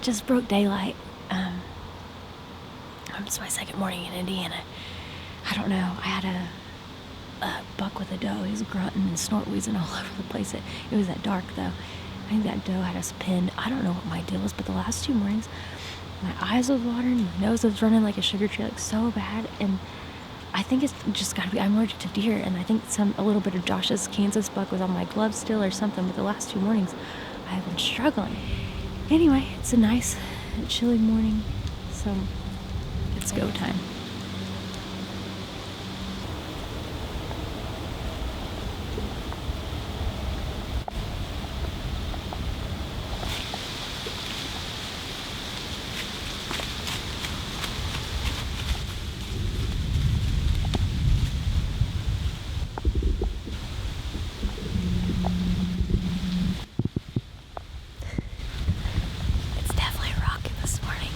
Just broke daylight. It's my second morning in Indiana. I don't know. I had a buck with a doe. He was grunting and snort wheezing all over the place. It was that dark though. I think that doe had us pinned. I don't know what my deal was, but the last 2 mornings, my eyes was watering, my nose was running like a sugar tree, like so bad. And I think it's just gotta be, I'm allergic to deer, and I think a little bit of Josh's Kansas buck was on my gloves still or something, but the last 2 mornings, I've been struggling. Anyway, it's a nice, chilly morning, so it's go time. It's definitely rocking this morning.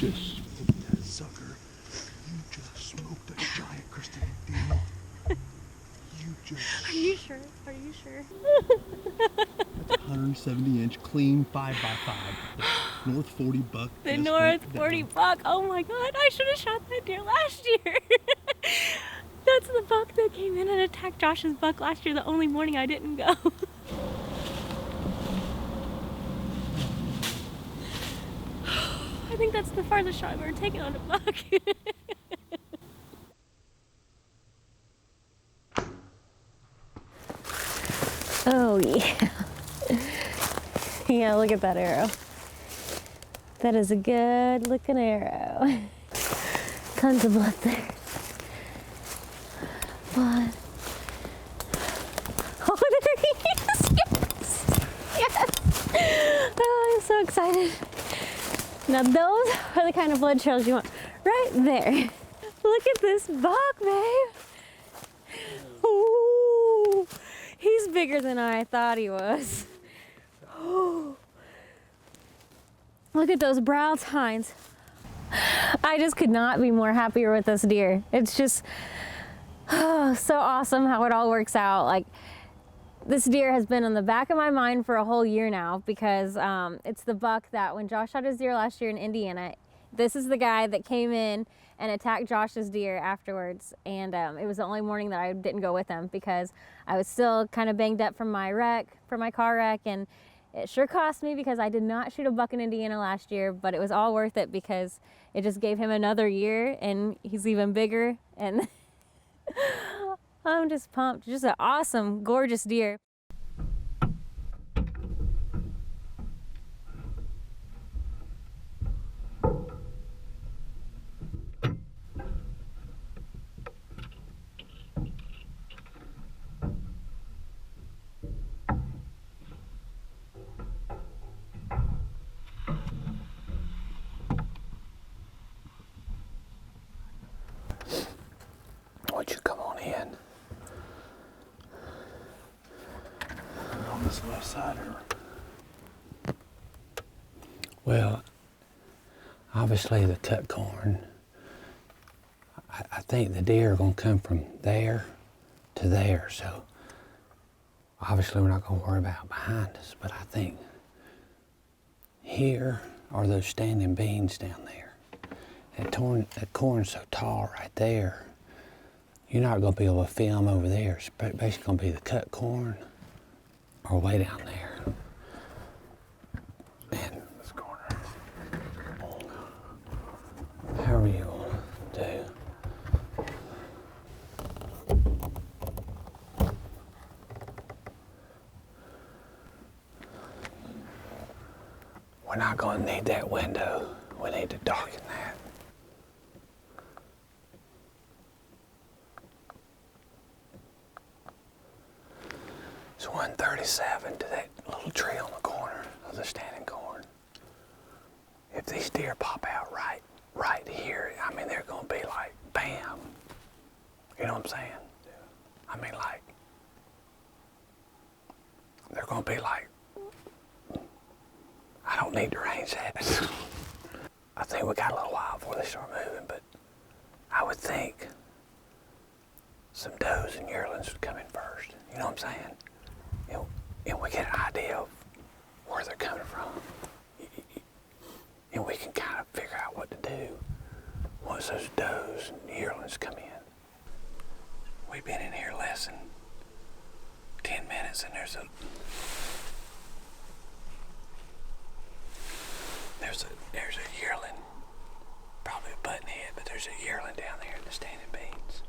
You just smoked that sucker. You just smoked a giant Christian deal. You just... Are you sure? Are you sure? That's a 170-inch clean 5x5. North 40 buck. The just North went 40 down. buck. Oh my god, I should have shot that deer last year. That's the buck that came in and attacked Josh's buck last year, the only morning I didn't go. I think that's the farthest shot I've ever taken on a buck. Oh yeah. Yeah, look at that arrow. That is a good looking arrow. Tons of blood there. Blood. Oh, there he is! Yes! Yes! Oh, I'm so excited. Now those are the kind of blood trails you want right there. Look at this buck, babe. Ooh, he's bigger than I thought he was. Oh. Look at those brow tines. I just could not be more happier with this deer. It's just so awesome how it all works out. Like, this deer has been on the back of my mind for a whole year now because it's the buck that when Josh shot his deer last year in Indiana, this is the guy that came in and attacked Josh's deer afterwards. And it was the only morning that I didn't go with him because I was still kind of banged up from my car wreck, and it sure cost me because I did not shoot a buck in Indiana last year, but it was all worth it because it just gave him another year and he's even bigger, and I'm just pumped. Just an awesome, gorgeous deer. this left side here. Well, obviously the cut corn, I think the deer are gonna come from there to there, so obviously we're not gonna worry about behind us, but I think here are those standing beans down there. That corn's so tall right there, you're not gonna be able to film over there. It's basically gonna be the cut corn or way down there. And This corner. however you want to do. We're not going to need that window. We need to darken that. It's 137 to that little tree on the corner of the standing corn. If these deer pop out right here, I mean, they're going to be like, bam. You know what I'm saying? I mean, like, they're going to be like, I don't need to range that. I think we got a little while before they start moving, but I would think some does and yearlings would come in first. You know what I'm saying? And we get an idea of where they're coming from. And we can kind of figure out what to do once those does and yearlings come in. We've been in here less than 10 minutes and there's a yearling, probably a buttonhead, but there's a yearling down there in the standing beans.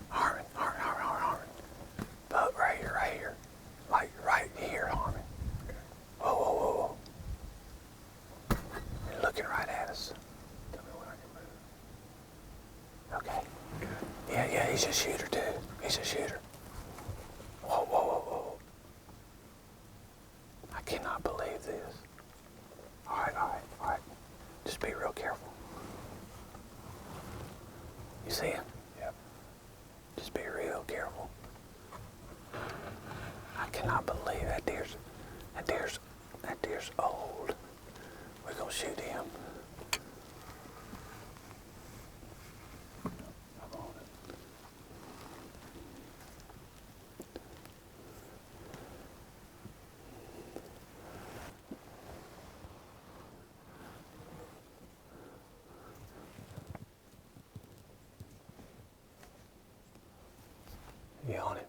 Harmon. But right here. Like right here, Harmon. Whoa. You're looking right at us. Tell me when I can move. Okay. Yeah, he's a shooter too. He's a shooter. Whoa. I cannot believe this. All right. Just be real careful. You see him? Yep. Just be real careful. I cannot believe that deer's old. We're gonna shoot him. You on it?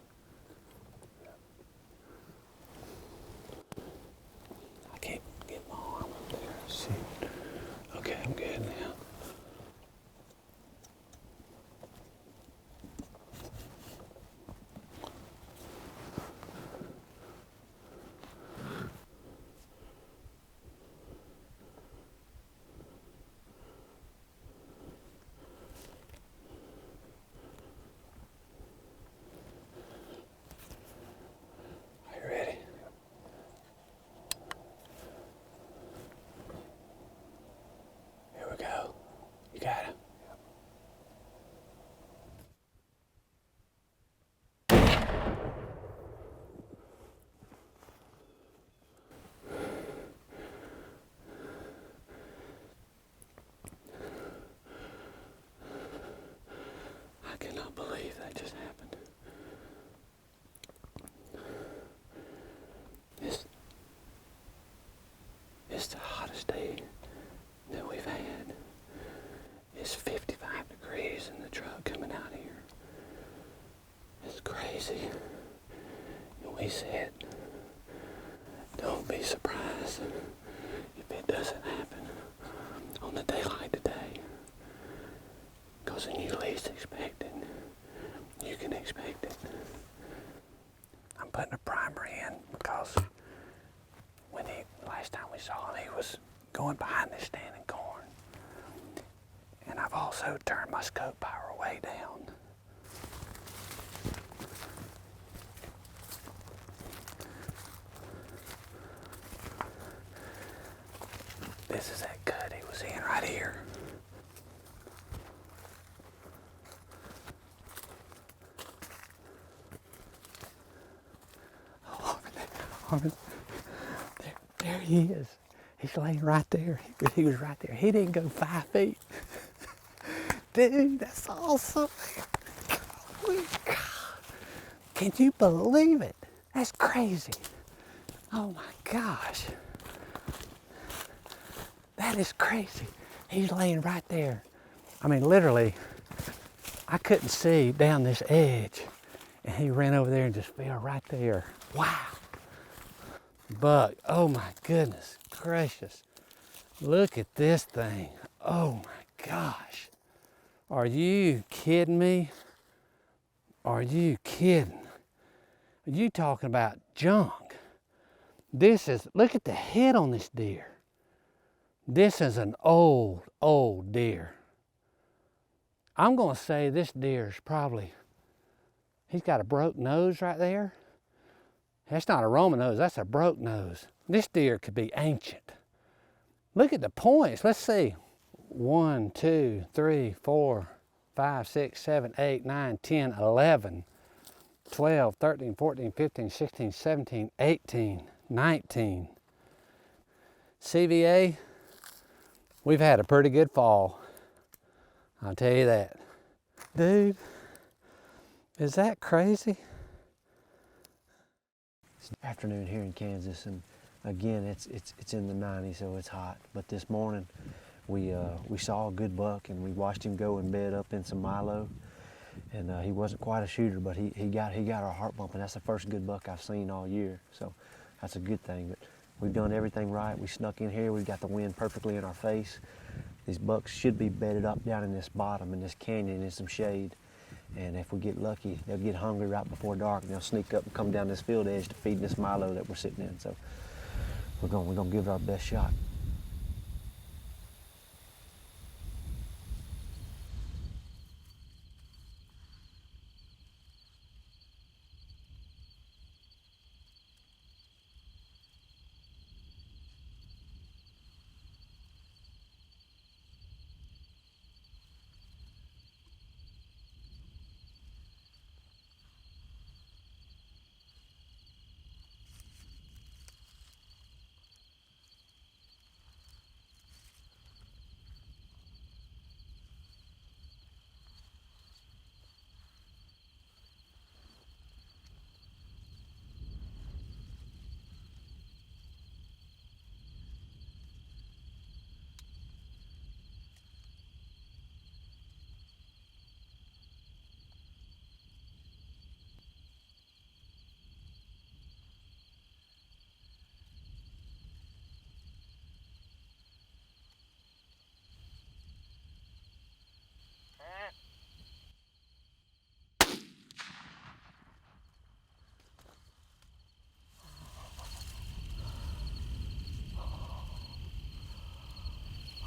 I can't get my arm up there. Shoot. Okay, I'm good now. Are you ready? Here we go. You got it. I cannot believe that just happened. It's the hottest day that we've had. It's 55 degrees in the truck coming out here. It's crazy. And we said, don't be surprised if it doesn't happen on a day like today. Because when you least expect it, you can expect it. I'm putting a primer in because last time we saw him, he was going behind this standing corn. And I've also turned my scope power way down. There he is. He's laying right there. He was right there. He didn't go 5 feet. Dude, that's awesome. Holy God. Can you believe it? That's crazy. Oh my gosh. That is crazy. He's laying right there. I mean, literally, I couldn't see down this edge. And he ran over there and just fell right there. Wow. Buck, oh my goodness gracious. Look at this thing. Oh my gosh. Are you kidding me? Are you kidding? Are you talking about junk? This is, look at the head on this deer. This is an old deer. I'm gonna say this deer is probably, he's got a broke nose right there. That's not a Roman nose, that's a broke nose. This deer could be ancient. Look at the points, let's see. 1, 2, 3, 4, 5, 6, 7, 8, 9, 10, 11, 12, 13, 14, 15, 16, 17, 18, 19. CVA, we've had a pretty good fall. I'll tell you that. Dude, is that crazy? It's afternoon here in Kansas, and again, it's in the 90s, so it's hot. But this morning, we saw a good buck, and we watched him go and bed up in some milo. And he wasn't quite a shooter, but he got our heart pumping. That's the first good buck I've seen all year, so that's a good thing. But we've done everything right. We snuck in here. We've got the wind perfectly in our face. These bucks should be bedded up down in this bottom, in this canyon, in some shade. And if we get lucky, they'll get hungry right before dark, and they'll sneak up and come down this field edge to feed this milo that we're sitting in. So we're gonna give it our best shot.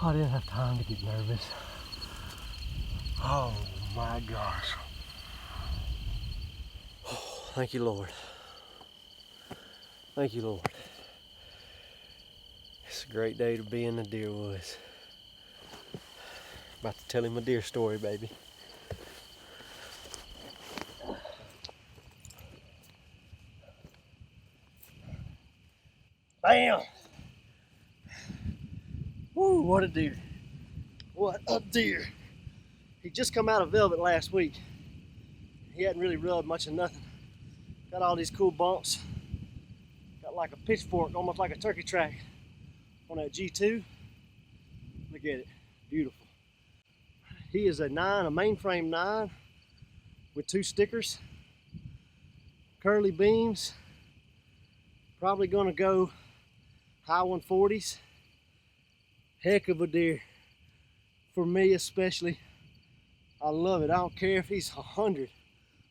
I didn't have time to get nervous. Oh my gosh. Oh, thank you, Lord. Thank you, Lord. It's a great day to be in the deer woods. About to tell him a deer story, baby. Bam! Woo, what a deer. What a deer. He just come out of velvet last week. He hadn't really rubbed much of nothing. Got all these cool bumps. Got like a pitchfork, almost like a turkey track on that G2. Look at it, beautiful. He is a 9, a mainframe 9 with 2 stickers, curly beams. Probably gonna go high 140s. Heck of a deer. For me especially. I love it. I don't care if he's 100.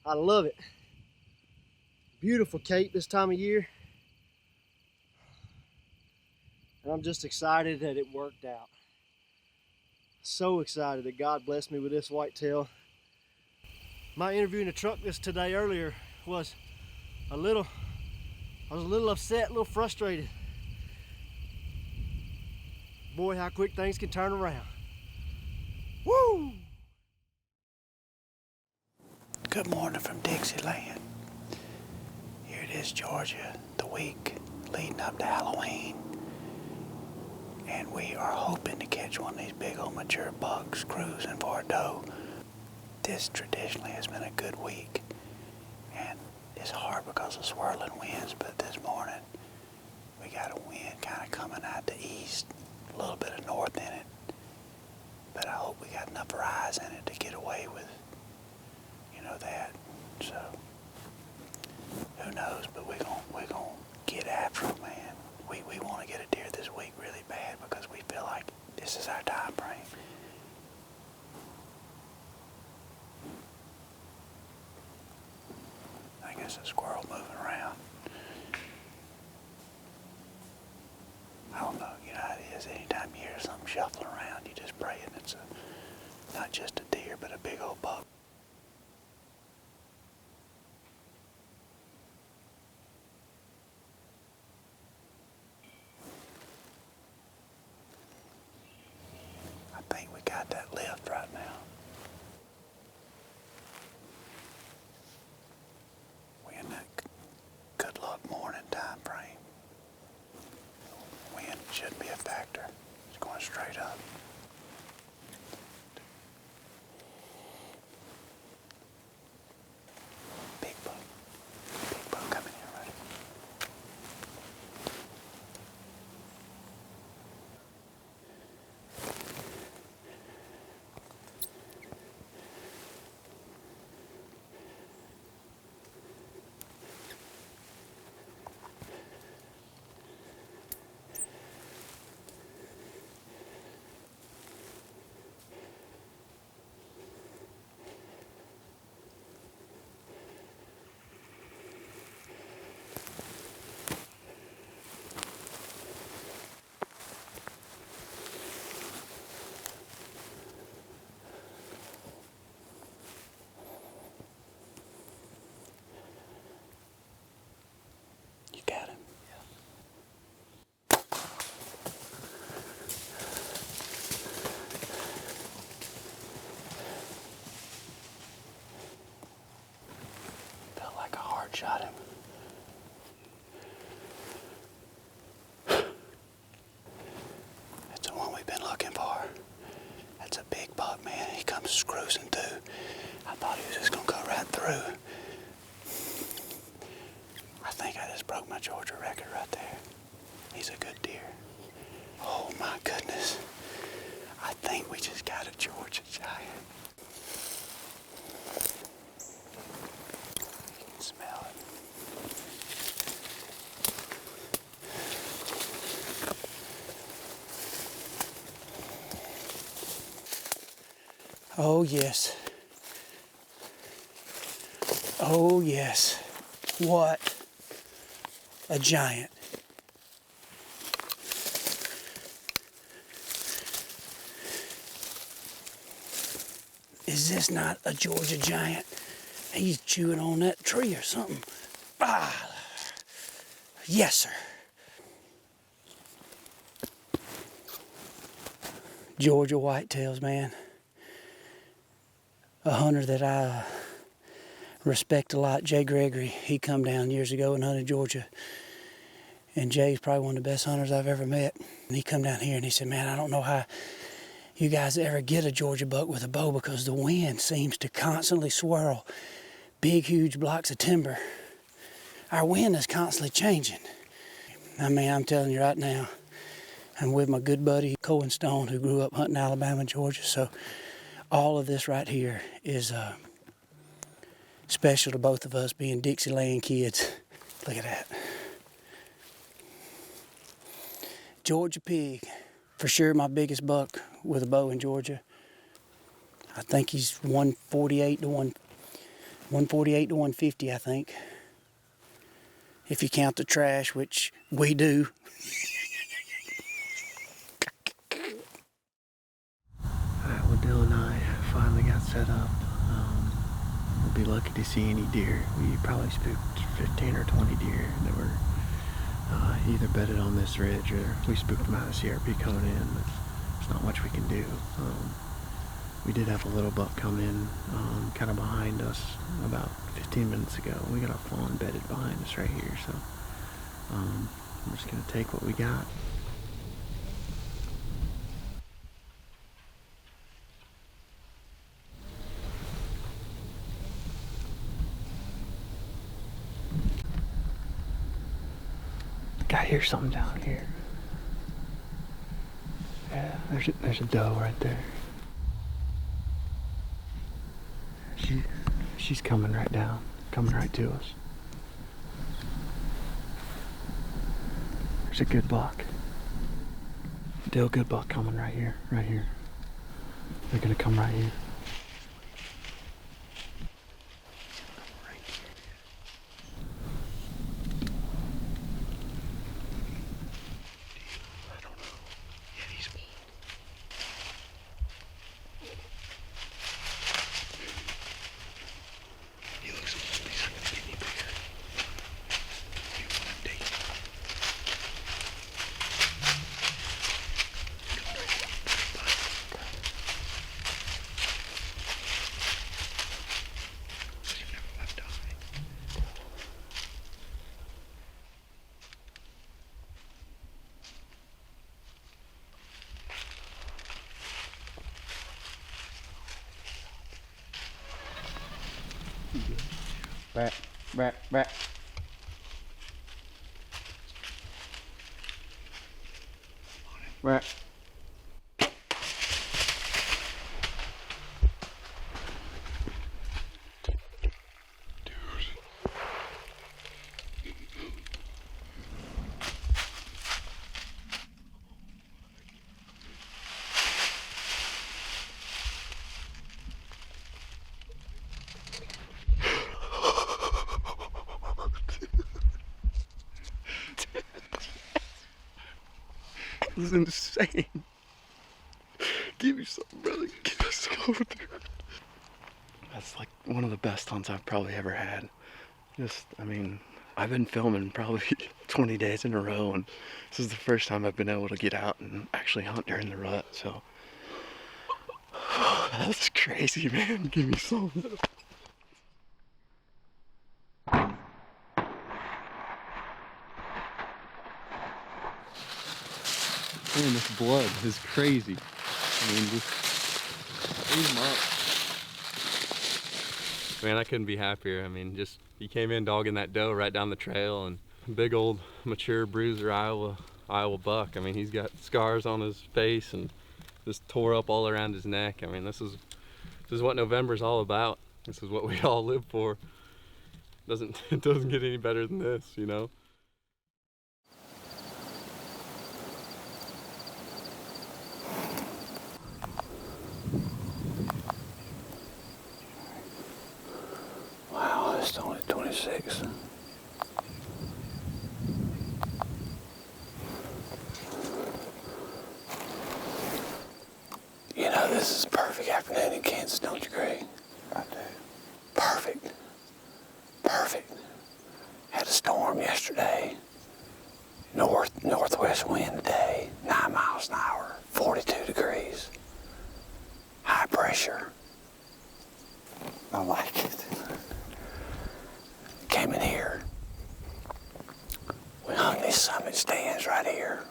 I love it. Beautiful Cape this time of year. And I'm just excited that it worked out. So excited that God blessed me with this whitetail. My interview in the truck today earlier was I was a little upset, a little frustrated. Boy, how quick things can turn around. Woo! Good morning from Dixieland. Here it is, Georgia, the week leading up to Halloween. And we are hoping to catch one of these big old mature bucks cruising for a doe. This traditionally has been a good week. And it's hard because of swirling winds, but this morning we got a wind kind of coming out the east, a little bit of north in it. But I hope we got enough rise in it to get away with, that. So, who knows, but we're gonna get after it, man. We want to get a deer this week really bad because we feel like this is our time frame. I guess a squirrel moving around. I don't know, how it is. Anytime you hear something shuffling around, you just praying it's not just a deer, but a big old buck. I think we got that lift right now. We're in that good luck morning time frame. Wind shouldn't be a factor. It's going straight up. Big buck. Big buck coming here, right? You got him. Felt like a hard shot him. That's the one we've been looking for. That's a big buck, man. He comes cruising through. I thought he was just gonna go right through. I think I just broke my Georgia record right there. He's a good deer. Oh my goodness. I think we just got a Georgia giant. You can smell it. Oh yes. Oh yes. What a giant. Is this not a Georgia giant? He's chewing on that tree or something. Ah, yes, sir. Georgia whitetails, man. A hunter that I respect a lot, Jay Gregory. He come down years ago and hunted Georgia. And Jay's probably one of the best hunters I've ever met. And he come down here and he said, man, I don't know how you guys ever get a Georgia buck with a bow because the wind seems to constantly swirl big, huge blocks of timber. Our wind is constantly changing. I mean, I'm telling you right now, I'm with my good buddy, Cohen Stone, who grew up hunting Alabama and Georgia. So all of this right here is special to both of us being Dixieland kids. Look at that. Georgia pig, for sure my biggest buck with a bow in Georgia. I think he's 148 to 150, I think. If you count the trash, which we do. Alright, well Dylan and I finally got set up. We'll be lucky to see any deer. We probably spooked 15 or 20 deer that were either bedded on this ridge or we spooked them out of CRP coming in, but there's not much we can do. We did have a little buck come in kind of behind us about 15 minutes ago. We got a fawn bedded behind us right here, so We're just gonna take what we got. I hear something down here. Yeah, there's a doe right there. She's coming right down, coming right to us. There's a good buck. Dill good buck coming right here, right here. They're gonna come right here. Back, back, back. Back. This is insane. Give me some, brother. Give me some, dude. That's like one of the best hunts I've probably ever had. I mean, I've been filming probably 20 days in a row, and this is the first time I've been able to get out and actually hunt during the rut, so. That's crazy, man. Give me some. Man, this blood is crazy. I mean, just freeze them up. Man, I couldn't be happier. I mean, just he came in dogging that doe right down the trail, and big old mature bruiser Iowa buck. I mean, he's got scars on his face and just tore up all around his neck. I mean, this is what November's all about. This is what we all live for. It doesn't get any better than this, you know? Wow, it's only 26. You know, this is a perfect afternoon in Kansas, don't you, Greg? I do. Perfect. Perfect. Had a storm yesterday. Northwest wind today, 9 miles an hour, 42 degrees. High pressure. I like it. Came in here. We hung these summit stands right here.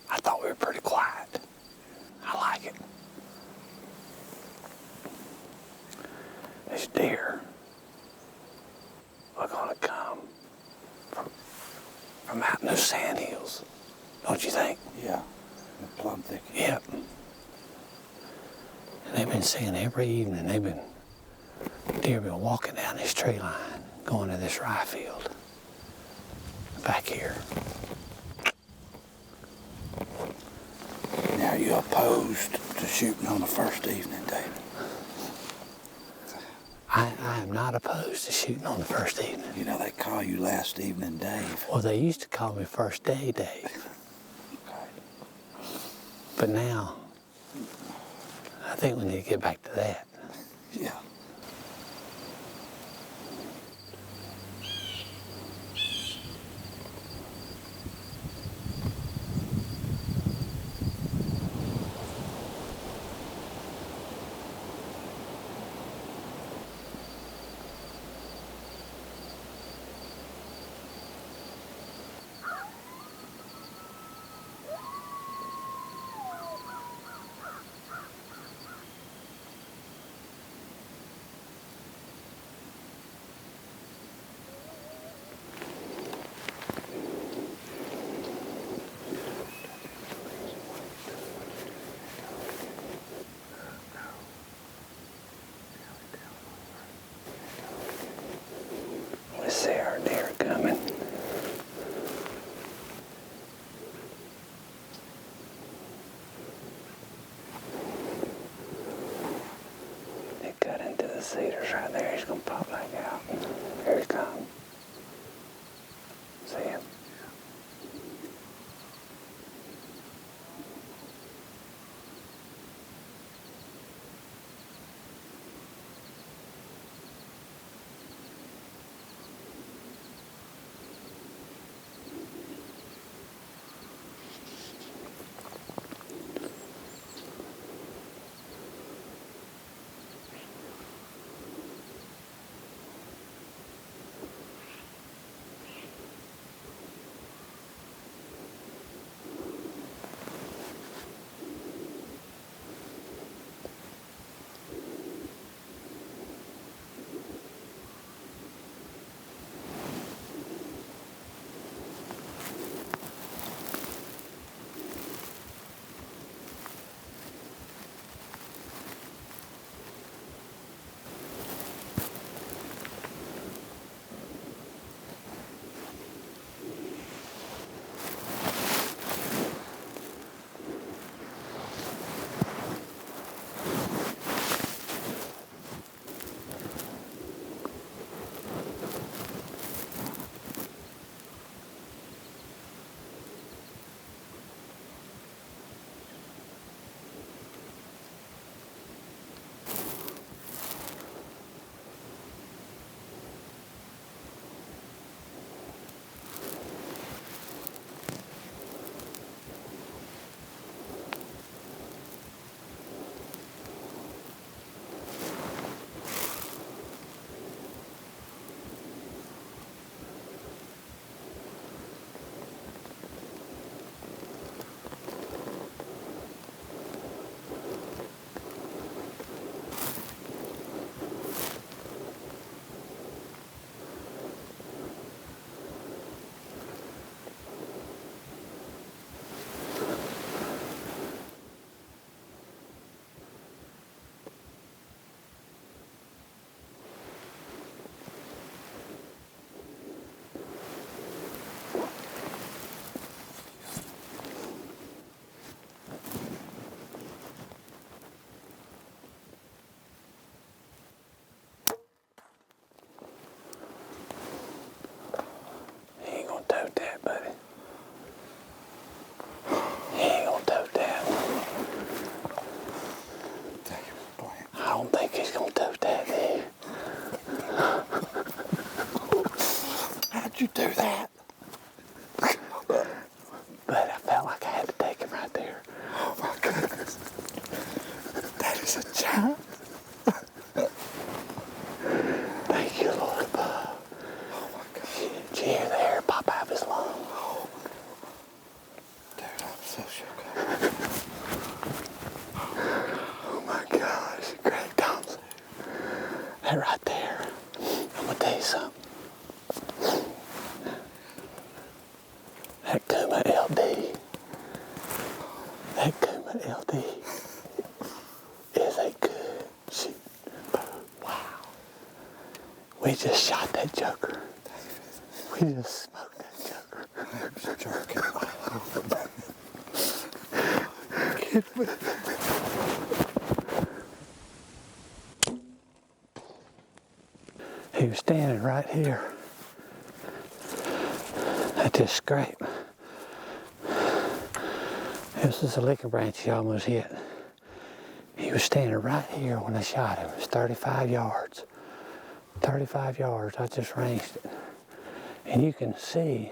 I thought we were pretty quiet. I like it. These deer are gonna come from out in those sand hills, don't you think? Yeah. The plum thicket. Yep. And they've been singing every evening. Deer been walking down this tree line, going to this rye field back here. Now, you opposed to shooting on the first evening, David? I am not opposed to shooting on the first evening. You know, they call you last evening, Dave. Well, they used to call me first day Dave. Okay. But now, I think we need to get back to that. Yeah. that. But I felt like I had to take him right there. Oh my goodness. That is a giant. Thank you, Lord above. Oh my gosh. Did you hear the air pop out of his lung? Dude, I'm so shook. Oh my gosh, Greg Thompson. That right there. I'm gonna tell you something. That Kuma LD. That Kuma LD is a good shoot. Wow. We just shot that joker. We just smoked that joker. I'm so jerking all over me. He was standing right here at this scrape. This is a licking branch he almost hit. He was standing right here when I shot him. It was 35 yards. 35 yards, I just ranged it. And you can see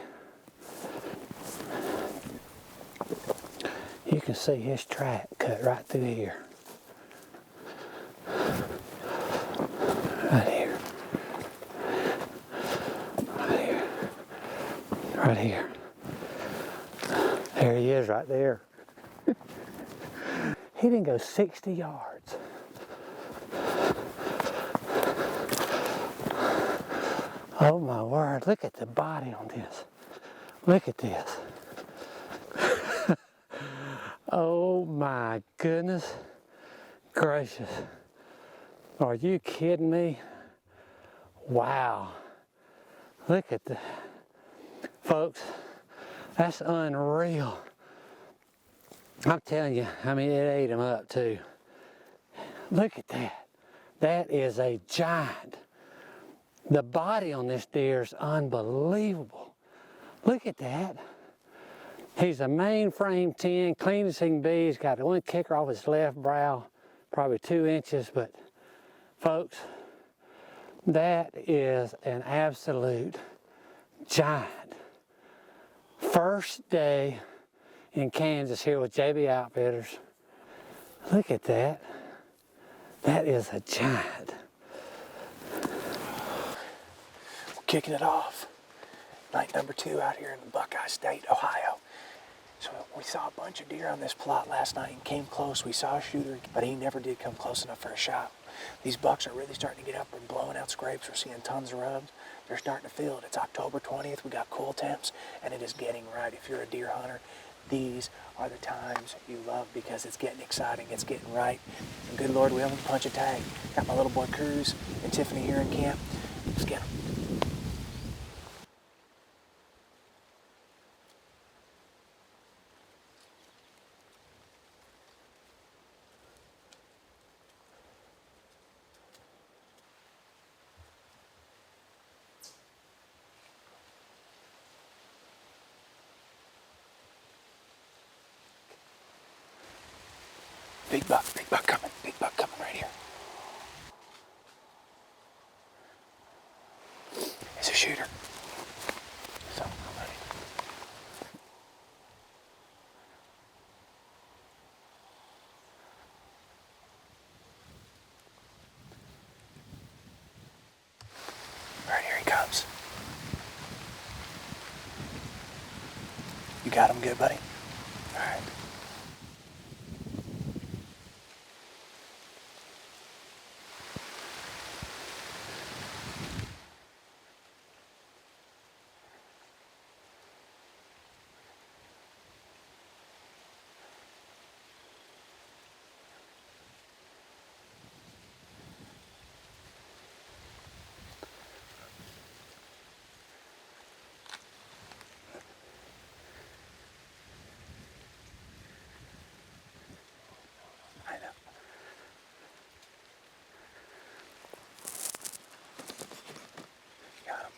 his track cut right through here. Right here. Right here. Right here. There he is right there. He didn't go 60 yards. Oh my word, look at the body on this. Look at this. Oh my goodness gracious. Are you kidding me? Wow. Look at the, folks, that's unreal. I'm telling you, I mean, it ate him up too. Look at that. That is a giant. The body on this deer is unbelievable. Look at that. He's a mainframe 10, clean as he can be. He's got one kicker off his left brow, probably 2 inches, but folks, that is an absolute giant. First day in Kansas here with JB Outfitters. Look at that. That is a giant. Kicking it off. Night number 2 out here in Buckeye State, Ohio. So we saw a bunch of deer on this plot last night and came close. We saw a shooter, but he never did come close enough for a shot. These bucks are really starting to get up and blowing out scrapes. We're seeing tons of rubs. They're starting to fill it. It's October 20th. We got cool temps, and it is getting right. If you're a deer hunter, these are the times you love because it's getting exciting. It's getting right. And good Lord willing, punch a tag. Got my little boy Cruz and Tiffany here in camp. Let's get them. Big buck coming right here. He's a shooter. So, I'm ready. Right here he comes. You got him good, buddy? All right. I know. Got him.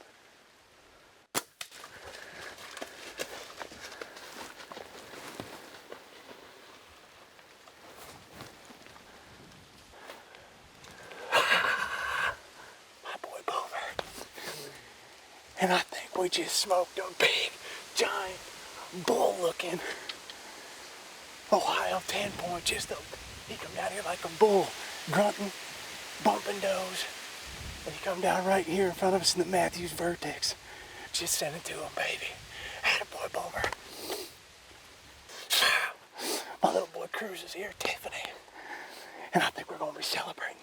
My boy Boomer. And I think we just smoked a big, giant, bull-looking Ohio 10-point. He come down here like a bull, grunting, bumping does. And he come down right here in front of us in the Matthews Vertex. Just send it to him, baby. Attaboy, Boomer. My little boy Cruz is here, Tiffany. And I think we're gonna be celebrating.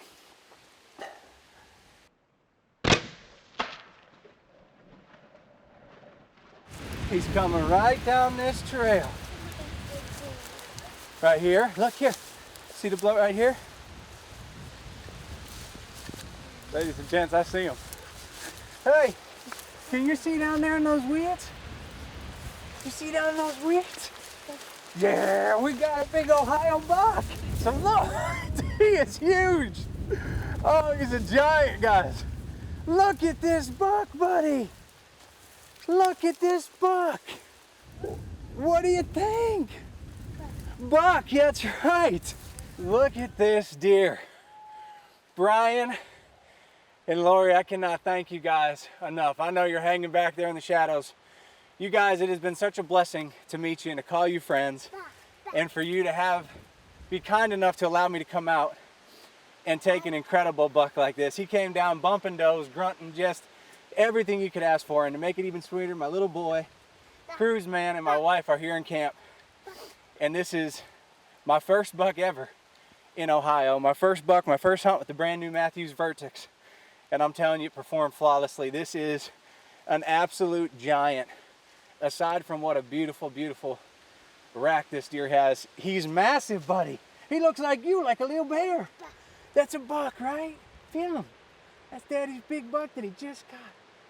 He's coming right down this trail. Right here, look here. See the blood right here? Ladies and gents, I see him. Hey, can you see down there in those weeds? You see down in those weeds? Yeah, we got a big Ohio buck. So look, he is huge. Oh, he's a giant, guys. Look at this buck, buddy. Look at this buck. What do you think? Buck, that's right. Look at this deer. Brian and Lori, I cannot thank you guys enough. I know you're hanging back there in the shadows. You guys, it has been such a blessing to meet you and to call you friends, and for you to be kind enough to allow me to come out and take an incredible buck like this. He came down bumping does, grunting, just everything you could ask for. And to make it even sweeter, my little boy, Cruz man, and my wife are here in camp. And this is my first buck ever in Ohio. My first buck, my first hunt with the brand new Matthews Vertex. And I'm telling you, it performed flawlessly. This is an absolute giant. Aside from what a beautiful, beautiful rack this deer has, he's massive, buddy. He looks like you, like a little bear. That's a buck, right? Feel him. That's Daddy's big buck that he just got.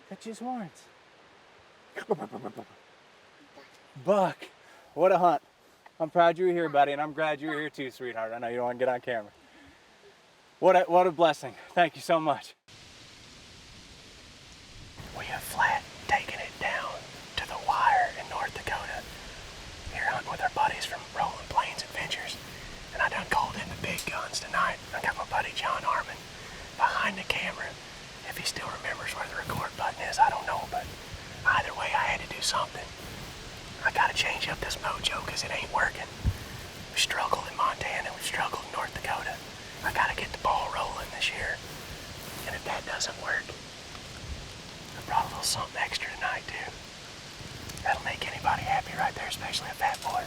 That's his horns. Buck. What a hunt. I'm proud you were here, buddy, and I'm glad you were here too, sweetheart. I know you don't want to get on camera. What a blessing. Thank you so much. We have flat taken it down to the wire in North Dakota. We're hunting with our buddies from Rolling Plains Adventures, and I done called in the big guns tonight. I got my buddy John Harmon behind the camera. If he still remembers where the record button is, I don't know, but either way, I had to do something. I gotta change up this mojo because it ain't working. We struggled in Montana, we've struggled in North Dakota. I gotta get the ball rolling this year. And if that doesn't work, I brought a little something extra tonight too. That'll make anybody happy right there, especially a fat boy.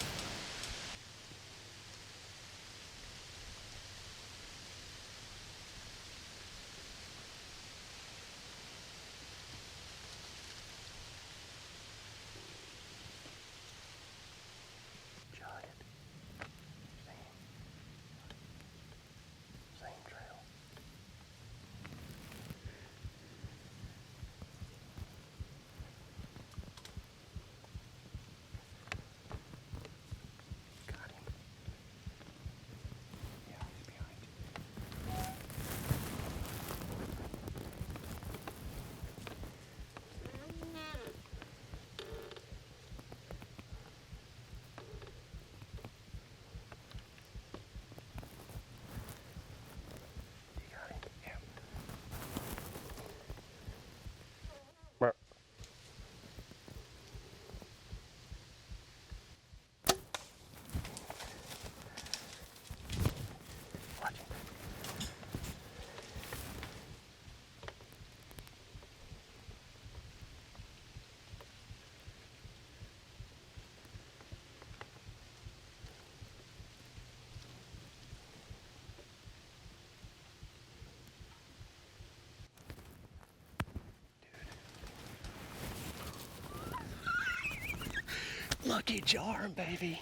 Lucky charm, baby.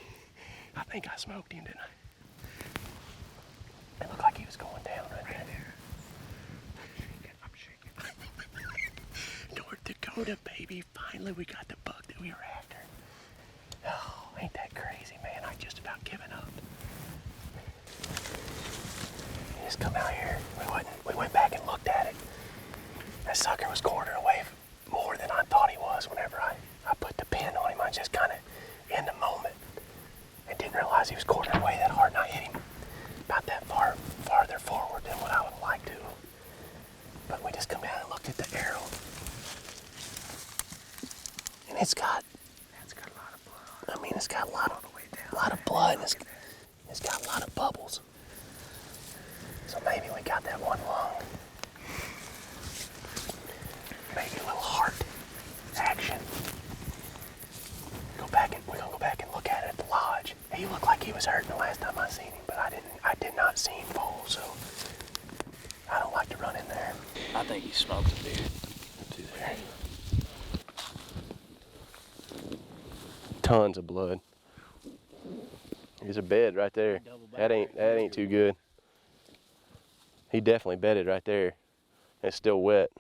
I think I smoked him, didn't I? It looked like he was going down right there. I'm shaking. North Dakota, baby. Finally, we got the buck that we were after. Oh, ain't that crazy, man? I just about given up. He just come out here. We went back and looked at it. That sucker was quartered away more than I thought he was whenever I put the pin on him. I just kind of in the moment and didn't realize he was quartered away that hard, and I hit him about that farther forward than what I would like to. But we just come down and looked at the arrow. it's got That's got a lot of blood on it. I mean, it's got a lot All of the way down. a lot of blood. And it's got a lot of bubbles. So maybe we got that one lung. Maybe a little heart action. We're gonna go back and look at it at the lodge. He looked like he was hurting the last time I seen him, but I did not see him fall, so I don't like to run in there. I think he smoked a deer. Let's see there. Tons of blood. There's a bed right there. That ain't too good. He definitely bedded right there. It's still wet.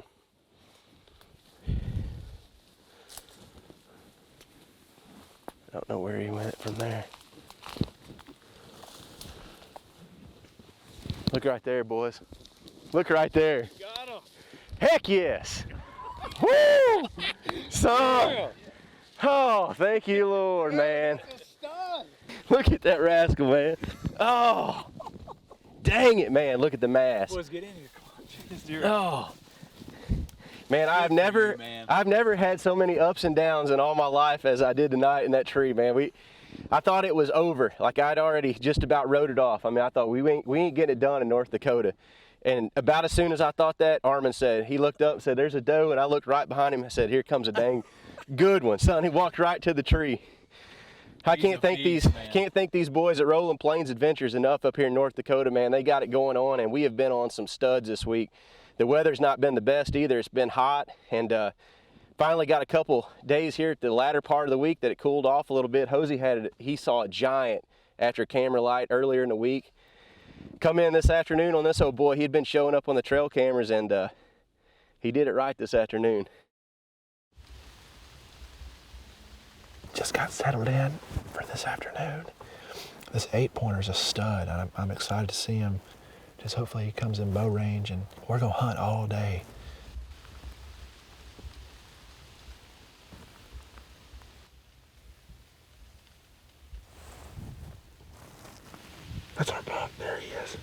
I don't know where he went from there. Look right there, boys. Look right there. Got him. Heck yes. Woo! Son. Oh, thank you, Lord, man. Look at that rascal, man. Oh, dang it, man. Look at the mass. Boys, get in here. Come on, check this deer. Oh, man, I've never had so many ups and downs in all my life as I did tonight in that tree, man. I thought it was over. Like I'd already just about wrote it off. I mean, I thought we ain't getting it done in North Dakota. And about as soon as I thought that, Armin said, he looked up and said, "There's a doe," and I looked right behind him and said, "Here comes a dang good one, son." He walked right to the tree. I can't thank these boys at Rolling Plains Adventures enough up here in North Dakota, man. They got it going on, and we have been on some studs this week. The weather's not been the best either. It's been hot, and finally got a couple days here at the latter part of the week that it cooled off a little bit. Hosey he saw a giant after camera light earlier in the week. Come in this afternoon on this old boy. He had been showing up on the trail cameras, and he did it right this afternoon. Just got settled in for this afternoon. This 8-pointer's a stud. I'm excited to see him. Just hopefully he comes in bow range, and we're gonna hunt all day. That's our buck. There he is.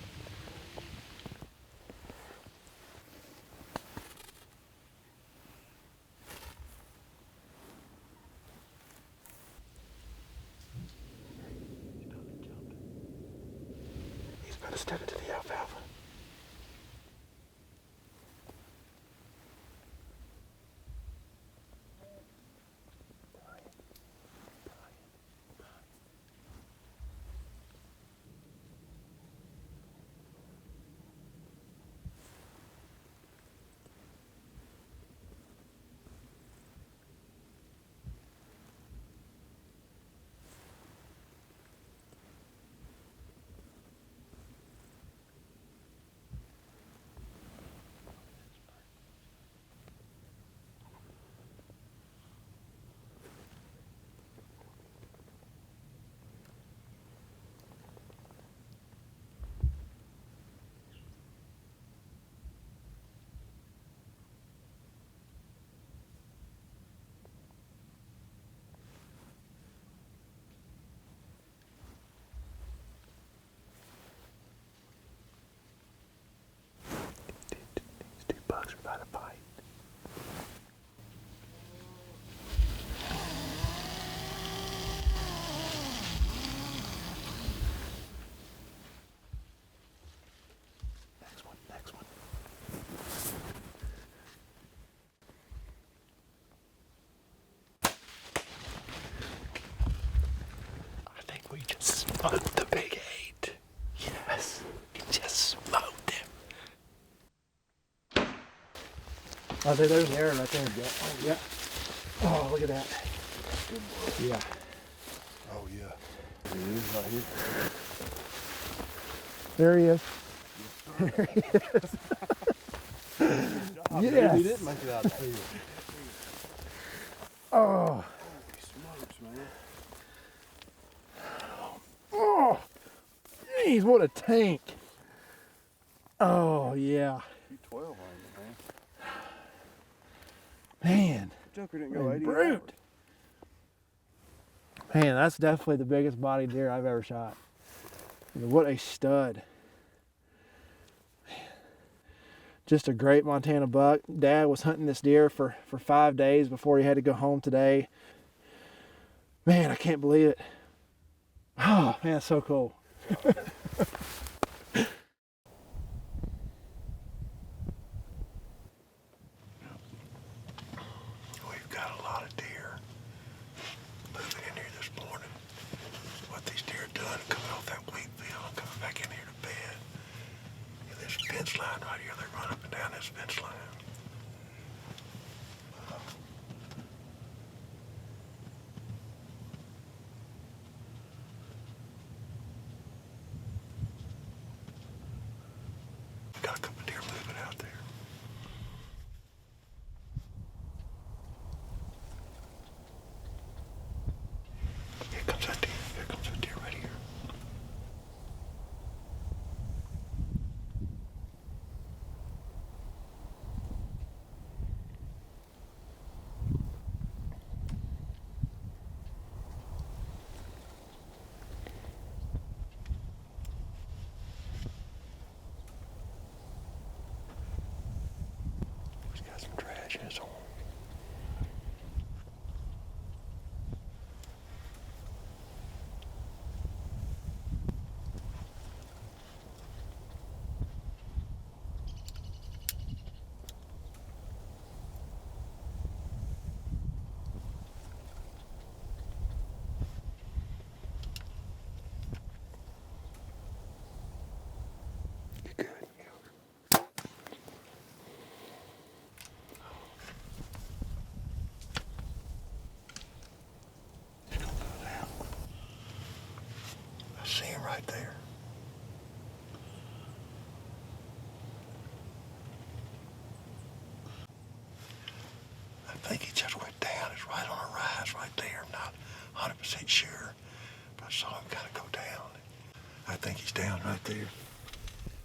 He's about to step into the alfalfa. Bucks are about to fight. Next one. I think we just smoked the big 8. Yes, we just smoked him. Oh, there's the arrow right there. Oh, yeah. Oh, look at that. Yeah. Oh, yeah. There he is right here. There he is. There he is. Yes. He didn't make it out of the field. Oh. Holy smokes, man. Oh. Jeez, what a tank. Oh, yeah. He 12 on him, man. Man. Joker didn't go 80 Brute. Man, that's definitely the biggest body deer I've ever shot. What a stud. Man. just a great Montana buck. Dad was hunting this deer for 5 days before he had to go home today. Man, I can't believe it. Oh, man, it's so cool. We've got a lot of deer moving in here this morning. What these deer done coming off that wheat field and coming back in here to bed. And this fence line right here, they run up and down this fence line. We got a couple of deer moving out there. Here comes that deer. Here comes that deer right here. He's got some trash in his horn. You good? He's gonna pull it out. I see him right there. I think he just went down. It's right on a rise right there. I'm not 100% sure, but I saw him kind of go down. I think he's down right there.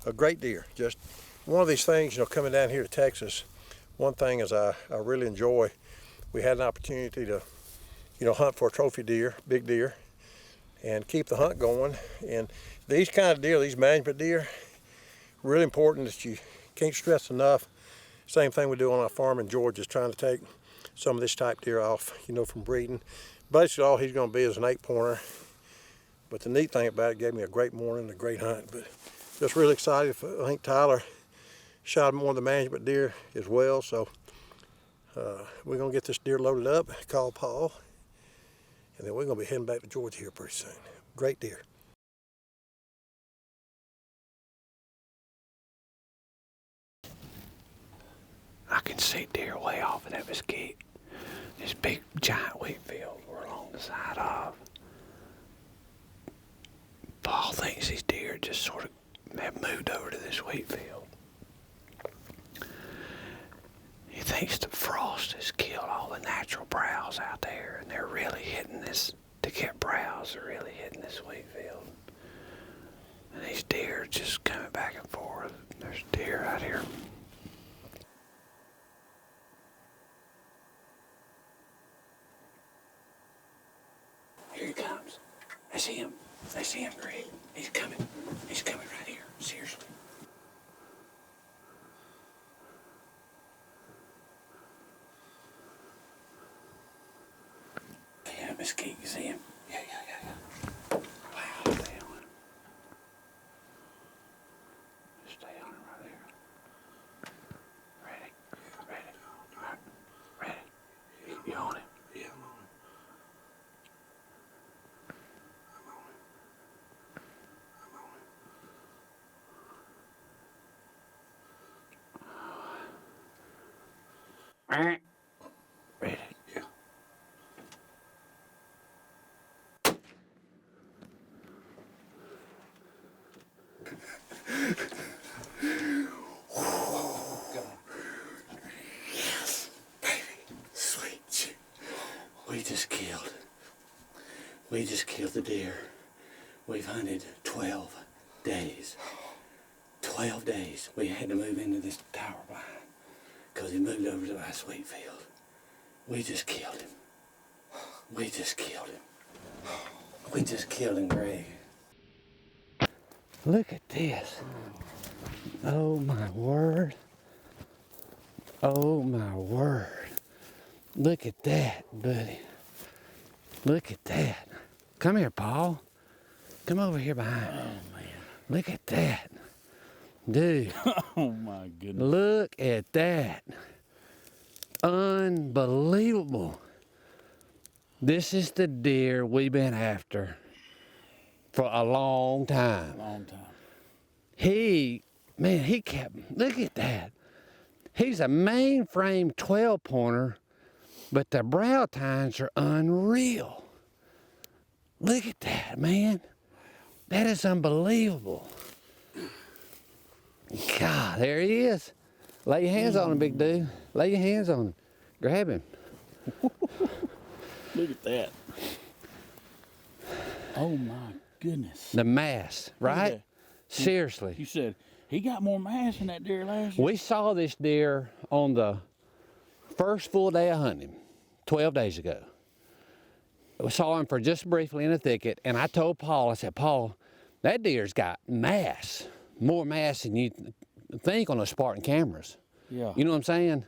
A great deer. Just one of these things, coming down here to Texas, one thing is I really enjoy, we had an opportunity to, hunt for a trophy deer, big deer, and keep the hunt going. And these kind of deer, these management deer, really important that you can't stress enough. Same thing we do on our farm in Georgia, is trying to take some of this type deer off, from breeding. Basically all he's going to be is an 8-pointer. But the neat thing about it, gave me a great morning, a great hunt. But just really excited. I think Tyler shot one of the management deer as well. So we're going to get this deer loaded up, call Paul, and then we're going to be heading back to Georgia here pretty soon. Great deer. I can see deer way off in that mesquite. This big giant wheat field we're along the side of. Paul thinks these deer just sort of have moved over to this wheat field. He thinks the frost has killed all the natural browse out there, and they're really hitting this, to get browse, they're really hitting this wheat field. And these deer are just coming back and forth. There's deer out here. Here he comes. I see him. I see him, Greg. He's coming. He's coming right here. Seriously. Yeah, mesquite. You see him? Yeah. Wow, stay on him. Stay on him right there. Ready? All right. Ready? You on him? Yeah, I'm on him. Ready? Yeah. Yes, baby. Sweet shit. We just killed the deer. We've hunted 12 days. 12 days. We had to move into this tower behind because he moved over to our sweet field. We just killed him. We just killed him, Greg. Look at this. Oh my word. Oh my word. Look at that, buddy. Look at that. Come here, Paul. Come over here behind me. Oh, man. Look at that. Dude, Oh, my goodness. look at that. Unbelievable. This is the deer we've been after for a long time. Long time. He kept, look at that. He's a mainframe 12 pointer, but the brow tines are unreal. Look at that, man. That is unbelievable. God, there he is. Lay your hands on him, big dude. Lay your hands on him. Grab him. Look at that. Oh, my goodness. The mass, right? Yeah. Seriously. You said he got more mass than that deer last year? We saw this deer on the first full day of hunting, 12 days ago. We saw him for just briefly in a thicket, and I told Paul, I said, Paul, that deer's got mass, more mass than you think on those Spartan cameras. Yeah. You know what I'm saying?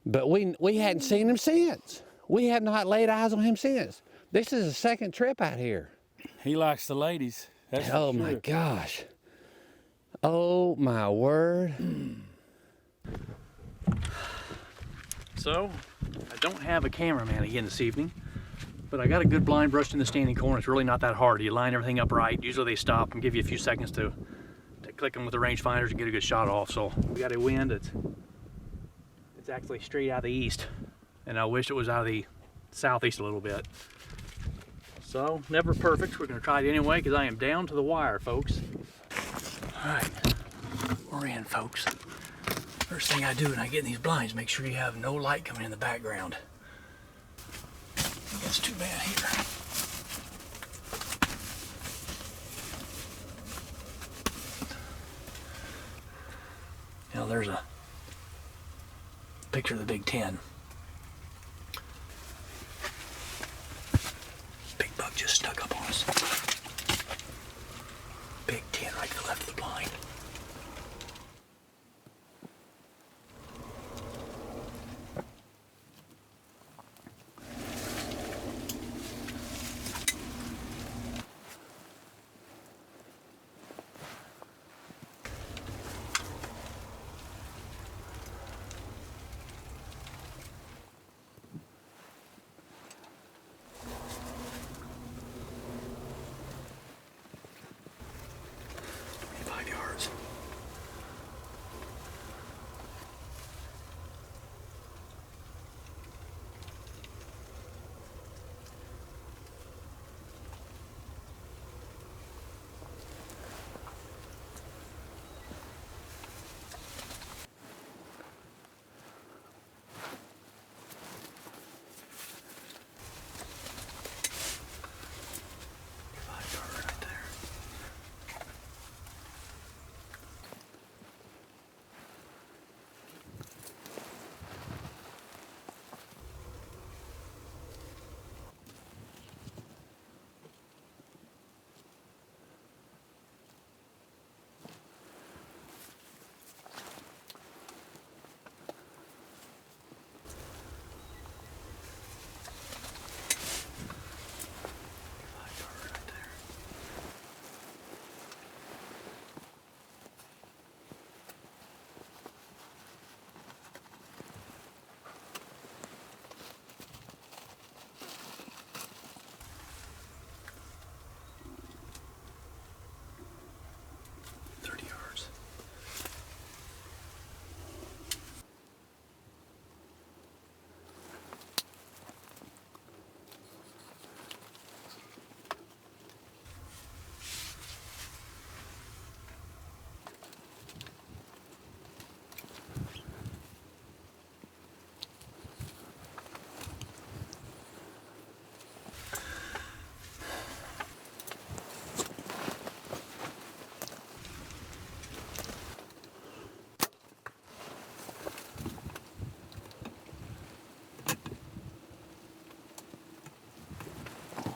But we hadn't seen him since. We have not laid eyes on him since. This is a second trip out here. He likes the ladies. That's Oh for my sure. gosh. Oh my word. So, I don't have a cameraman again this evening, but I got a good blind brushed in the standing corner. It's really not that hard. You line everything up right. Usually they stop and give you a few seconds to click them with the rangefinders and get a good shot off. So we got a wind that's actually straight out of the east, and I wish it was out of the southeast a little bit. So, never perfect. We're gonna try it anyway because I am down to the wire, folks. All right, we're in, folks. First thing I do when I get in these blinds, make sure you have no light coming in the background. That's too bad here. You know, there's a picture of the Big Ten. Big buck just stuck up on us. Big Ten right to the left of the blind.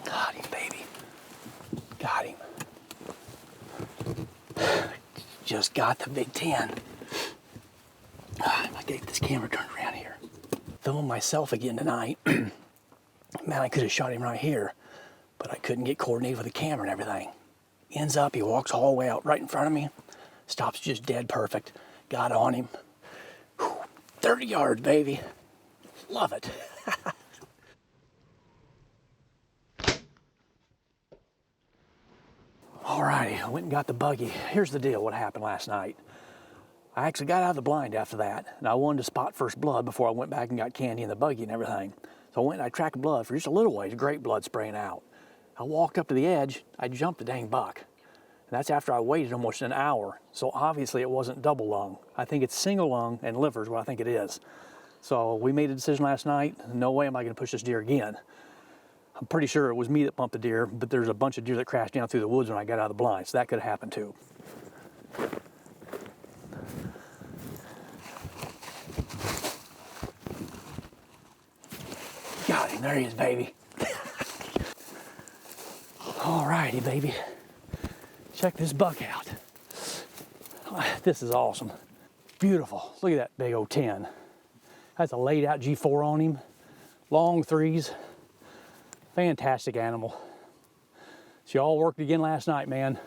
Got him, baby. Got him. Just got the Big Ten. Ah, my I get this camera turned around here. Filming myself again tonight. Man, I could have shot him right here, but I couldn't get coordinated with the camera and everything. Ends up, he walks all the way out right in front of me, stops just dead perfect. Got on him. Whew, 30 yards, baby. Love it. Alrighty, I went and got the buggy. Here's the deal, what happened last night. I actually got out of the blind after that, and I wanted to spot first blood before I went back and got candy in the buggy and everything. So I went and I tracked blood for just a little ways, great blood spraying out. I walked up to the edge, I jumped the dang buck. And that's after I waited almost an hour. So obviously it wasn't double lung. I think it's single lung and liver is what I think it is. So we made a decision last night, no way am I gonna push this deer again. I'm pretty sure it was me that bumped the deer, but there's a bunch of deer that crashed down through the woods when I got out of the blind, so that could have happened too. Got him, there he is, baby. Alrighty, baby. Check this buck out. This is awesome. Beautiful, look at that big old 10. That's a laid out G4 on him, long threes. Fantastic animal. She all worked again last night, man.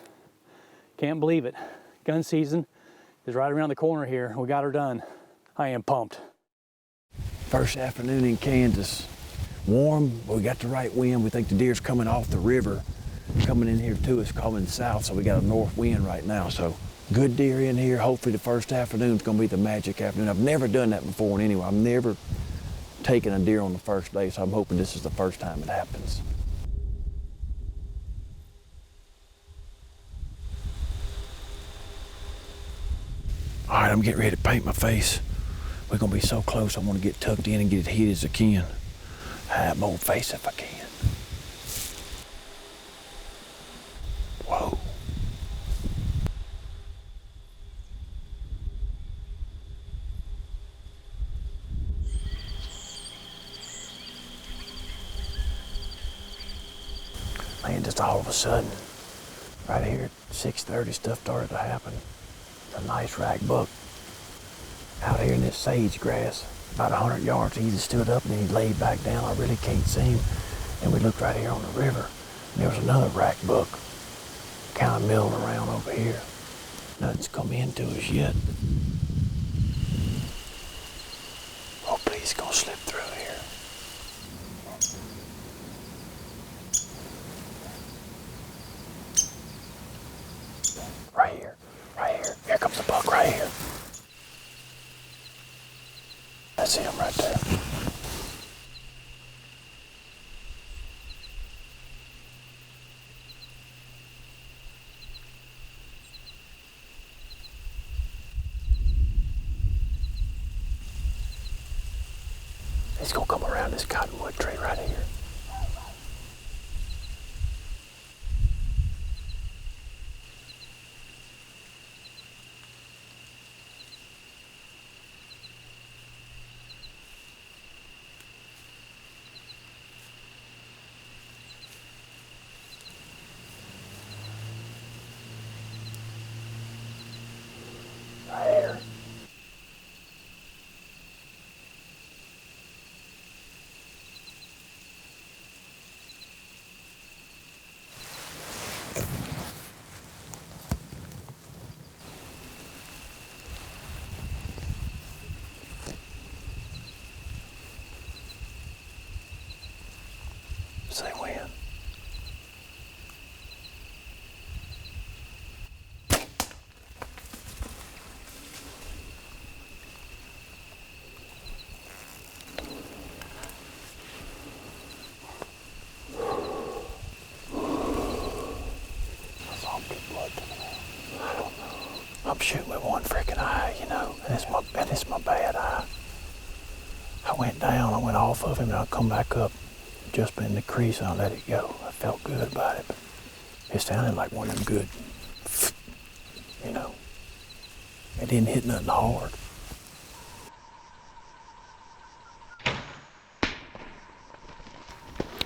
Can't believe it. Gun season is right around the corner here. We got her done. I am pumped. First afternoon in Kansas. Warm, we got the right wind. We think the deer's coming off the river, coming in here to us, coming south, so we got a north wind right now. So good deer in here. Hopefully the first afternoon's gonna be the magic afternoon. I've never done that before anyway. I've never taking a deer on the first day, so I'm hoping this is the first time it happens. All right, I'm getting ready to paint my face. We're gonna be so close, I wanna get tucked in and get it hid as I can. Hide my old face if I can. Whoa. Man, just all of a sudden, right here at 6:30, stuff started to happen. A nice rag buck out here in this sage grass, about 100 yards. He just stood up and then he laid back down. I really can't see him. And we looked right here on the river, and there was another rag buck kind of milling around over here. Nothing's come into us yet. Hopefully he's gonna slip through here. Right here, right here. Here comes the buck right here. That's him right there. He's gonna come around this cottonwood tree right here. Right here. Say when. I'm shooting with one freaking eye, you know, and it's my bad eye. I went down, I went off of him, and I come back up, just in the crease, and I let it go. I felt good about it, but it sounded like one of them good, you know. It didn't hit nothing hard.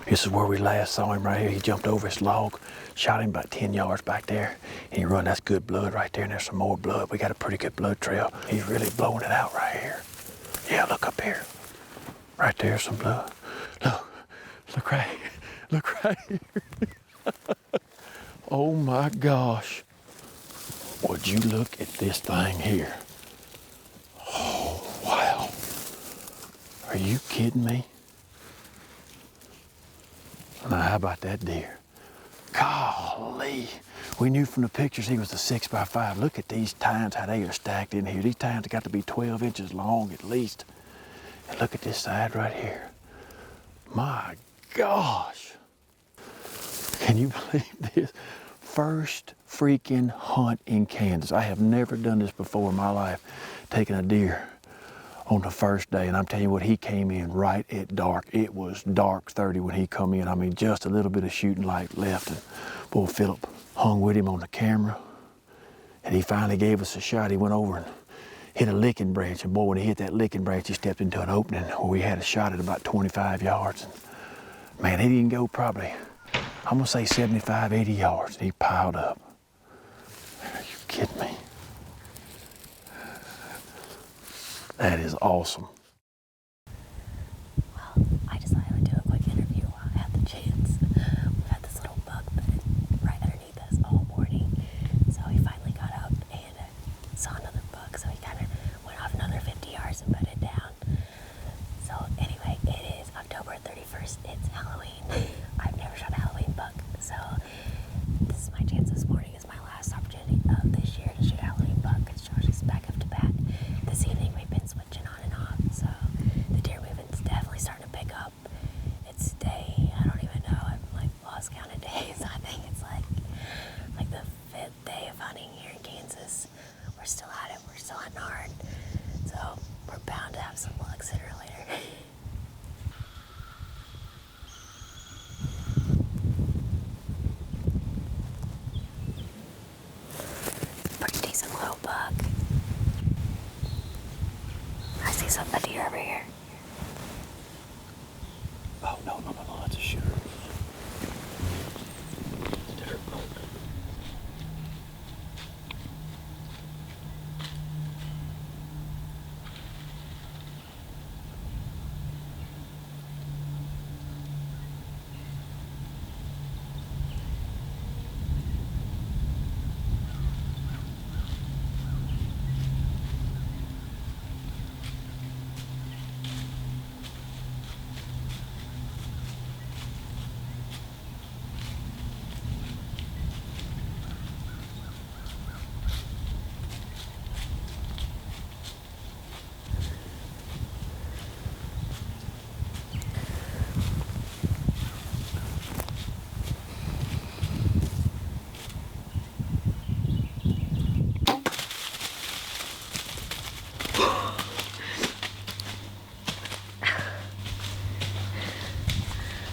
This is where we last saw him right here. He jumped over this log, shot him about 10 yards back there, and he run. That's good blood right there, and there's some more blood. We got a pretty good blood trail. He's really blowing it out right here. Yeah, look up here. Right there's some blood. Look right here. Oh my gosh. Would you look at this thing here? Oh, wow. Are you kidding me? Now, how about that deer? Golly. We knew from the pictures he was a 6x5. Look at these tines, how they are stacked in here. These tines have got to be 12 inches long at least. And look at this side right here. My gosh. Can you believe this? First freaking hunt in Kansas. I have never done this before in my life, taking a deer on the first day. And I'm telling you what, he came in right at dark. It was dark 30 when he come in. I mean, just a little bit of shooting light left. And boy, Philip hung with him on the camera. And he finally gave us a shot. He went over and hit a licking branch. And boy, when he hit that licking branch, he stepped into an opening where we had a shot at about 25 yards. And man, he didn't go probably, I'm gonna say 75, 80 yards. And he piled up. Are you kidding me? That is awesome. Well, I just thought I would do a quick interview while I had the chance. We've had this little bug bed right underneath us all morning. So he finally got up and saw another bug. So he kind of went off another 50 yards and put it down. So anyway, it is October 31st. It's Halloween. I've never shot a Halloween buck. So this is my chance this morning. Is my last opportunity of this year to shoot a Halloween buck. Because Josh is back up to bat. This evening we've been switching on and off. So the deer movement's definitely starting to pick up. It's day, I don't even know, I've like lost count of days. I think it's like the 5th day of hunting here in Kansas. We're still at it, we're still hunting hard. So we're bound to have some luck sooner or later. Pretty decent little buck. I see a deer over here. Oh, no, that's a shooter. It's a different buck.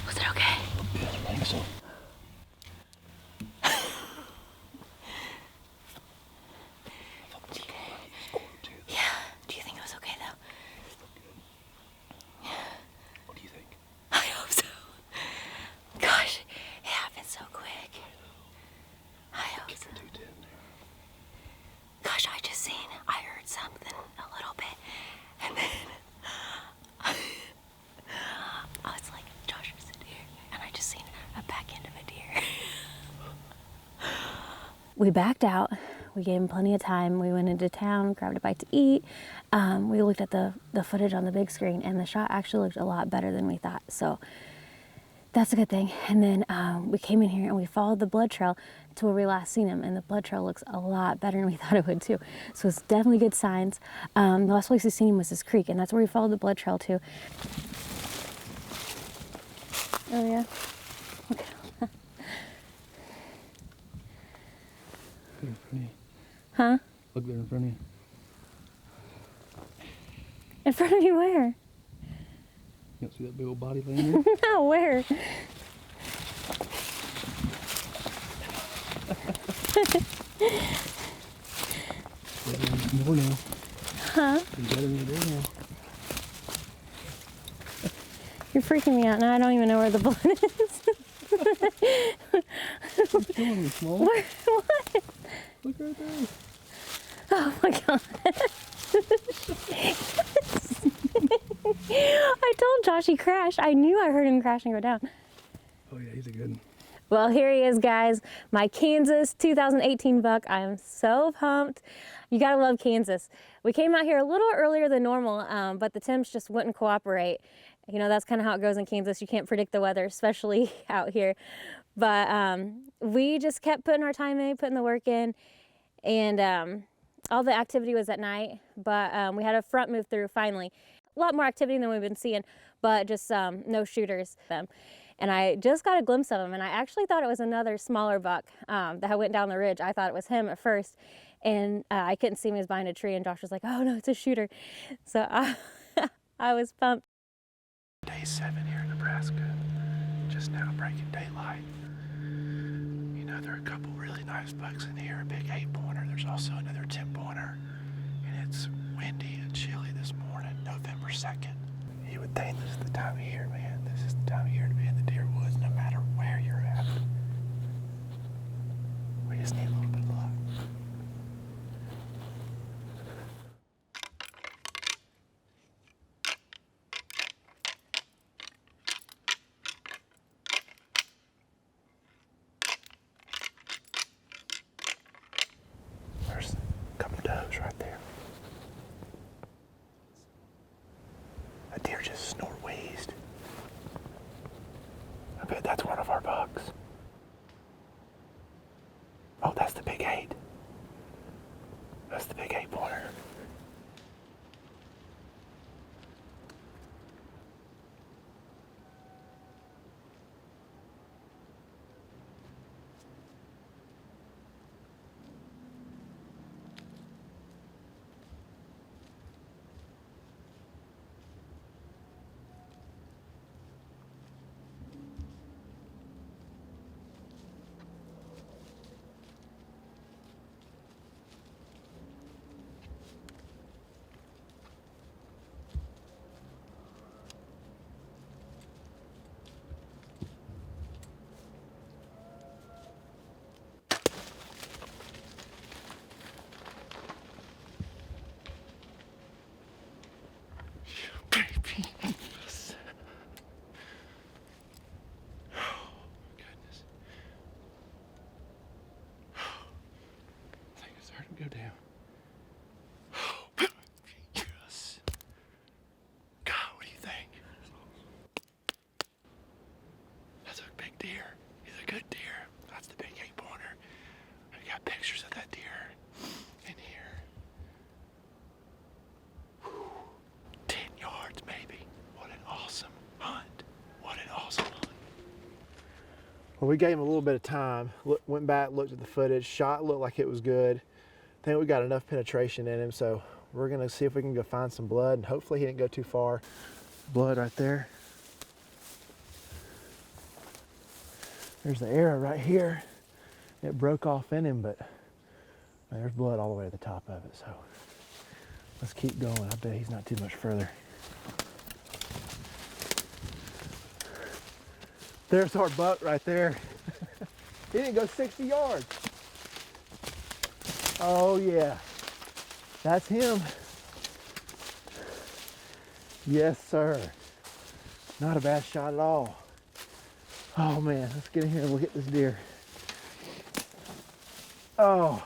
Was it okay? Yeah, I think so. Yeah. Do you think it was okay though? What do you think? I hope so. Gosh, it happened so quick. I hope so. Gosh, I heard something a little bit, and then I was like, Josh, there's a deer, and I just seen a back end of a deer. We backed out. We gave him plenty of time. We went into town, grabbed a bite to eat. We looked at the footage on the big screen, and the shot actually looked a lot better than we thought. So that's a good thing. And then we came in here and we followed the blood trail to where we last seen him, and the blood trail looks a lot better than we thought it would too. So it's definitely good signs. The last place we seen him was this creek, and that's where we followed the blood trail to. Oh yeah. Okay. In front of you. Huh? Look there in front of you. In front of you where? You don't see that big old body laying there? No, where? More now. Huh? You got it in there now. You're freaking me out now. I don't even know where the blood is. You're killing me, Small. Where? What? Look right there. Oh my god. gosh, he crashed. I knew I heard him crash and go down. Oh yeah, he's a good one. Well, here he is, guys. My Kansas 2018 buck. I am so pumped. You gotta love Kansas. We came out here a little earlier than normal, but the temps just wouldn't cooperate. You know, that's kind of how it goes in Kansas. You can't predict the weather, especially out here. But we just kept putting our time in, putting the work in, and all the activity was at night. But we had a front move through finally. A lot more activity than we've been seeing, but just no shooters. And I just got a glimpse of him, and I actually thought it was another smaller buck that went down the ridge. I thought it was him at first, and I couldn't see him. He was behind a tree, and Josh was like, "Oh no, it's a shooter." So I was pumped. Day 7 here in Nebraska, just now breaking daylight. You know, there are a couple really nice bucks in here, a big 8-pointer. There's also another 10-pointer, and it's windy and chilly this morning, November 2nd. You would think this is the time of year, man. This is the time of year to be in the deer woods, no matter where you're at. We just need a little bit of luck. There's a couple does right there. A deer just snort wheezed. I bet that's one of our bucks. Oh, that's the big 8. That's the big 8-pointer. Go down. Yes. God, what do you think? That's a big deer. He's a good deer. That's the big 8-pointer. I got pictures of that deer in here. Whew. 10 yards, maybe. What an awesome hunt. What an awesome hunt. Well, we gave him a little bit of time. Went back, looked at the footage. Shot looked like it was good. I think we got enough penetration in him, so we're gonna see if we can go find some blood, and hopefully he didn't go too far. Blood right there. There's the arrow right here. It broke off in him, but there's blood all the way to the top of it, so let's keep going. I bet he's not too much further. There's our buck right there. He didn't go 60 yards. Oh yeah, that's him. Yes, sir. Not a bad shot at all. Oh man, let's get in here and look at this deer. Oh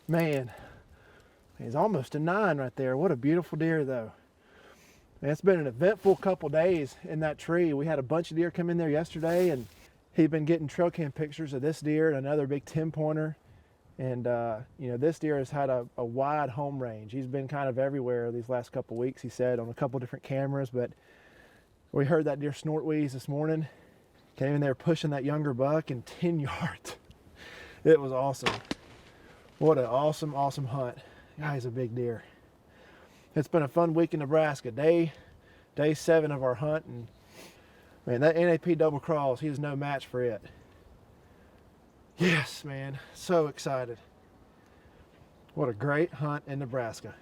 man, he's almost a 9 right there. What a beautiful deer though. Man, it's been an eventful couple days in that tree. We had a bunch of deer come in there yesterday, and he'd been getting trail cam pictures of this deer and another big 10-pointer. And you know, this deer has had a wide home range. He's been kind of everywhere these last couple weeks, he said, on a couple different cameras. But we heard that deer snort wheeze this morning. Came in there pushing that younger buck in 10 yards. It was awesome. What an awesome, awesome hunt. Guy's a big deer. It's been a fun week in Nebraska. Day 7 of our hunt, and man, that NAP double cross, he was no match for it. Yes, man, so excited. What a great hunt in Nebraska.